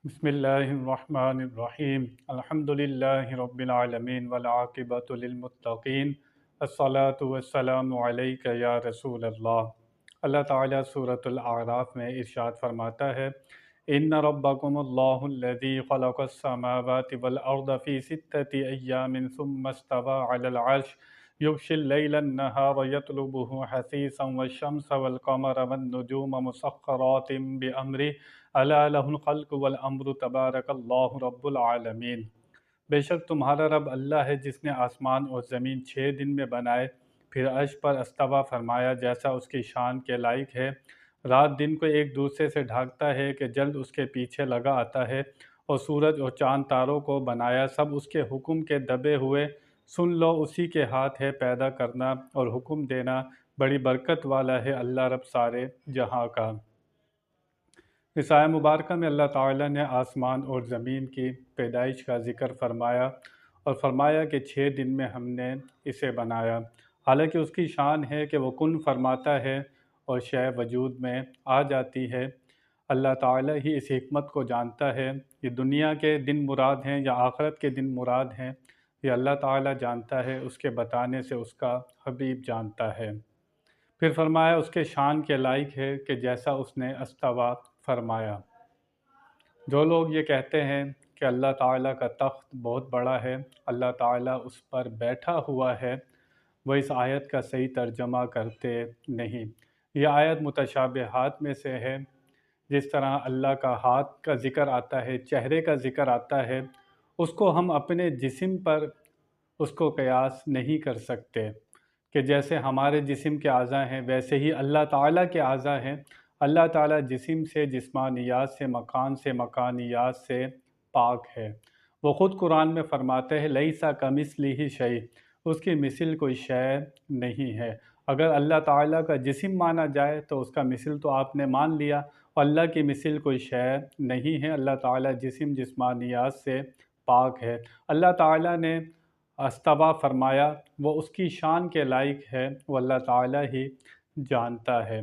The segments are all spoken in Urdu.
بسم اللہ الرحمن الرحیم الحمد للہ رب العالمین والعاقبۃ للمتقین الصلاۃ والسلام علیک یا رسول اللہ۔ اللہ تعالیٰ سورۃ الاعراف میں ارشاد فرماتا ہے، ان ربکم اللہ الذی خلق السماوات والارض فی ستۃ ایام ثم استوى علی العرش یغشی اللیل النہار یطلبہ حثیثا والشمس والقمر والنجوم مسخرات بامرہ الا لہ الخلق والامر تبارک اللہ رب العالمین۔ بے شک تمہارا رب اللہ ہے جس نے آسمان اور زمین 6 دن میں بنائے، پھر عرش پر استوا فرمایا جیسا اس کی شان کے لائق ہے۔ رات دن کو ایک دوسرے سے ڈھانکتا ہے کہ جلد اس کے پیچھے لگا آتا ہے، اور سورج اور چاند تاروں کو بنایا، سب اس کے حکم کے دبے ہوئے۔ سن لو اسی کے ہاتھ ہے پیدا کرنا اور حکم دینا، بڑی برکت والا ہے اللہ رب سارے جہاں کا۔ اس آیہ مبارکہ میں اللہ تعالیٰ نے آسمان اور زمین کی پیدائش کا ذکر فرمایا اور فرمایا کہ 6 دن میں ہم نے اسے بنایا۔ حالانکہ اس کی شان ہے کہ وہ کن فرماتا ہے اور شے وجود میں آ جاتی ہے۔ اللہ تعالیٰ ہی اس حکمت کو جانتا ہے، یہ دنیا کے دن مراد ہیں یا آخرت کے دن مراد ہیں، یہ اللہ تعالیٰ جانتا ہے، اس کے بتانے سے اس کا حبیب جانتا ہے۔ پھر فرمایا اس کے شان کے لائق ہے کہ جیسا اس نے استوا فرمایا۔ جو لوگ یہ کہتے ہیں کہ اللہ تعالیٰ کا تخت بہت بڑا ہے، اللہ تعالیٰ اس پر بیٹھا ہوا ہے، وہ اس آیت کا صحیح ترجمہ کرتے نہیں۔ یہ آیت متشابہات میں سے ہے۔ جس طرح اللہ کا ہاتھ کا ذکر آتا ہے، چہرے کا ذکر آتا ہے، اس کو ہم اپنے جسم پر اس کو قیاس نہیں کر سکتے کہ جیسے ہمارے جسم کے اعضاء ہیں ویسے ہی اللہ تعالیٰ کے اعضاء ہیں۔ اللہ تعالیٰ جسم سے، جسمانیات سے، مکانیات سے پاک ہے۔ وہ خود قرآن میں فرماتے ہیں لیسا کمثلہ شیء، اس کی مثل کوئی شے نہیں ہے۔ اگر اللہ تعالیٰ کا جسم مانا جائے تو اس کا مثل تو آپ نے مان لیا، اور اللہ کی مثل کوئی شے نہیں ہے۔ اللہ تعالیٰ جسمانیات سے پاک ہے۔ اللہ تعالیٰ نے استوا فرمایا، وہ اس کی شان کے لائق ہے، وہ اللہ تعالیٰ ہی جانتا ہے۔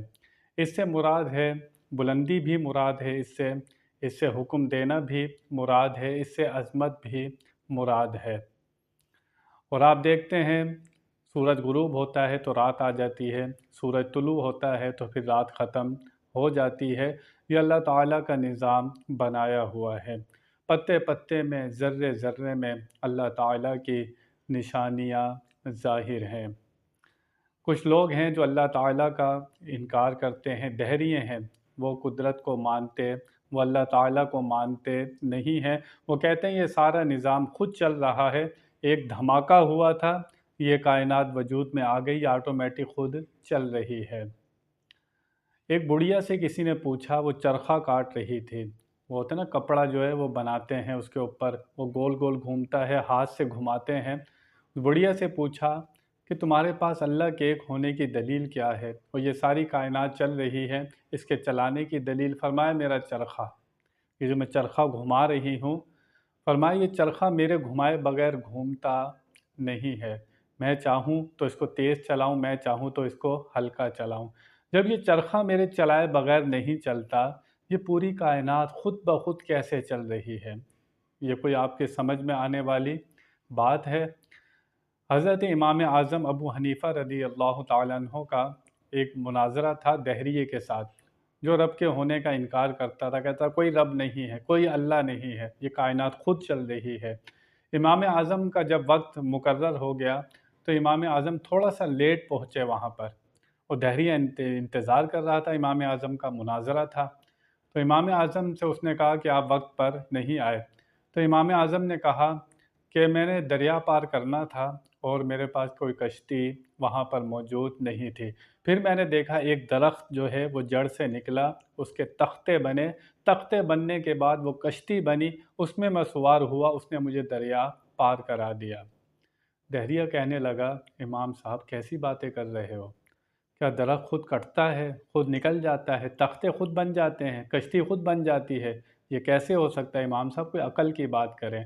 اس سے مراد ہے بلندی بھی مراد ہے، اس سے حکم دینا بھی مراد ہے، اس سے عظمت بھی مراد ہے۔ اور آپ دیکھتے ہیں سورج غروب ہوتا ہے تو رات آ جاتی ہے، سورج طلوع ہوتا ہے تو پھر رات ختم ہو جاتی ہے۔ یہ اللہ تعالیٰ کا نظام بنایا ہوا ہے۔ پتے پتے میں، ذرے ذرے میں اللہ تعالیٰ کی نشانیاں ظاہر ہیں۔ کچھ لوگ ہیں جو اللہ تعالیٰ کا انکار کرتے ہیں، دہریے ہیں، وہ قدرت کو مانتے، وہ اللہ تعالیٰ کو مانتے نہیں ہیں۔ وہ کہتے ہیں یہ سارا نظام خود چل رہا ہے، ایک دھماکہ ہوا تھا، یہ کائنات وجود میں آ گئی، آٹومیٹک خود چل رہی ہے۔ ایک بڑھیا سے کسی نے پوچھا، وہ چرخہ کاٹ رہی تھی، وہ ہوتا ہے نا کپڑا جو ہے وہ بناتے ہیں، اس کے اوپر وہ گول گول گھومتا ہے، ہاتھ سے گھماتے ہیں۔ بڑھیا سے پوچھا کہ تمہارے پاس اللہ کے ایک ہونے کی دلیل کیا ہے، اور یہ ساری کائنات چل رہی ہے، اس کے چلانے کی دلیل؟ فرمایا میرا چرخہ، یہ جو میں چرخہ گھما رہی ہوں، فرمایا یہ چرخہ میرے گھمائے بغیر گھومتا نہیں ہے، میں چاہوں تو اس کو تیز چلاؤں، میں چاہوں تو اس کو ہلکا چلاؤں۔ جب یہ چرخہ میرے چلائے بغیر نہیں چلتا، یہ پوری کائنات خود بخود کیسے چل رہی ہے؟ یہ کوئی آپ کے سمجھ میں آنے والی بات ہے؟ حضرت امام اعظم ابو حنیفہ رضی اللہ تعالیٰ عنہ کا ایک مناظرہ تھا دہریے کے ساتھ، جو رب کے ہونے کا انکار کرتا تھا، کہتا کوئی رب نہیں ہے، کوئی اللہ نہیں ہے، یہ کائنات خود چل رہی ہے۔ امام اعظم کا جب وقت مقرر ہو گیا تو امام اعظم تھوڑا سا لیٹ پہنچے وہاں پر، اور دہریہ انتظار کر رہا تھا، امام اعظم کا مناظرہ تھا۔ تو امام اعظم سے اس نے کہا کہ آپ وقت پر نہیں آئے۔ تو امام اعظم نے کہا کہ میں نے دریا پار کرنا تھا اور میرے پاس کوئی کشتی وہاں پر موجود نہیں تھی۔ پھر میں نے دیکھا ایک درخت جو ہے وہ جڑ سے نکلا، اس کے تختے بنے، تختے بننے کے بعد وہ کشتی بنی، اس میں میں سوار ہوا، اس نے مجھے دریا پار کرا دیا۔ دہریہ کہنے لگا امام صاحب کیسی باتیں کر رہے ہو؟ کیا درخت خود کٹتا ہے، خود نکل جاتا ہے، تختے خود بن جاتے ہیں، کشتی خود بن جاتی ہے؟ یہ کیسے ہو سکتا ہے؟ امام صاحب کوئی عقل کی بات کریں۔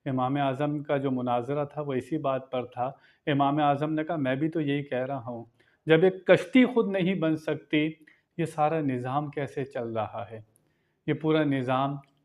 امام اعظم کا جو مناظرہ تھا وہ اسی بات پر تھا۔ امام اعظم نے کہا میں بھی تو یہی کہہ رہا ہوں، جب ایک کشتی خود نہیں بن سکتی، یہ سارا نظام کیسے چل رہا ہے؟ یہ پورا نظام